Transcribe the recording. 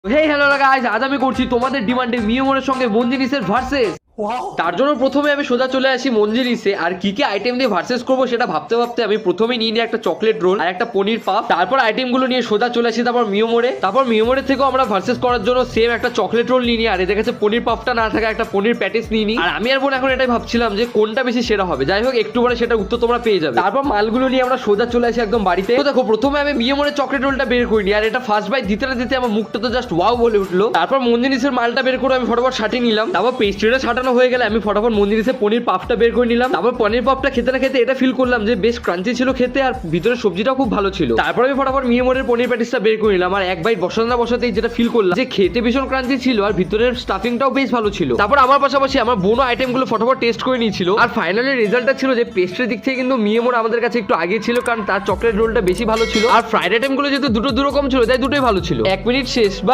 Hey hello guys, আজ আমি করছি তোমাদের ডিমান্ডে মিয়োমোরের সঙ্গে মঞ্জিনিসের ভার্সেস। তার জন্য প্রথমে আমি সোজা চলে আসি মঞ্জিনিসে, আর কি কি আইটেম দিয়ে ভার্সেস করবো সেটা ভাবতে ভাবতে আমি প্রথমে নিয়ে নিই একটা চকলেট রোল আর একটা পনির পাপ। তারপর আইটেমগুলো নিয়ে সোজা চলে আসি তারপর মিয়োমোরে। তারপর মিয়োমোরে থেকেও আমরা ভার্সেস করার জন্য সেম একটা চকলেট রোল নিয়ে নিই, আর এদের কাছে পনির পাপটা না থাকা একটা পনির প্যাটিস নিয়ে নিই। আর আমি আর বোন এখন এটাই ভাবছিলাম যে কোনটা বেশি সেরা হবে। যাই হোক, একটু পরে সেটা উত্তর তোমরা পেয়ে যাবে। তারপর মালগুলো নিয়ে আমরা সোজা চলে আসি একদম বাড়িতে। তো দেখো, প্রথমে আমি মিয়োমোরের চকলেট রোলটা বের করিনি, আর এটা ফার্স্ট বাইট দিতে না দিতে আমার মুখটা তো জাস্ট ওয়াও বলে উঠলো। তারপর মঞ্জিনিসের মালটা বের করে আমি ফটাফট ছাটিয়ে নিলাম। তারপর পেস্ট্রিটা ছাটানো হয়ে গেলে আমি ফটাফট মঞ্জিনিসের পনির পাপটা বের করে নিলাম। তারপর পনির পাপটা খেতে না খেতে এটা ফিল করলাম যে বেশ ক্রাঞ্চি ছিল খেতে, আর ভিতরে সবজিটাও খুব ভালো ছিল। তারপর আমি ফটাফট মিয়োমোরের পনির প্যাটিসটা বের করে নিলাম, আর এক বাইট বসাতে না বসাতেই যেটা ফিল করলাম যে খেতে ভীষণ ক্রাঞ্চি ছিল, আর ভিতরের স্টাফিংটাও বেশ ভালো ছিল। তারপর আমার পাশাপাশি আমার বোনও আইটেমগুলো ফটাফট টেস্ট করে নিয়েছিল, আর ফাইনালি রেজাল্টটা ছিল যে পেস্ট্রির দিক থেকে কিন্তু মিয়োমোর আমাদের কাছে একটু আগে ছিল, কারণ তার চকলেট রোলটা বেশি ভালো ছিল, আর ফ্রাইড আইটেমগুলো যেহেতু দুটো রকম ছিল তাই দুটোই ভালো ছিল। 1 মিনিট শেষ বা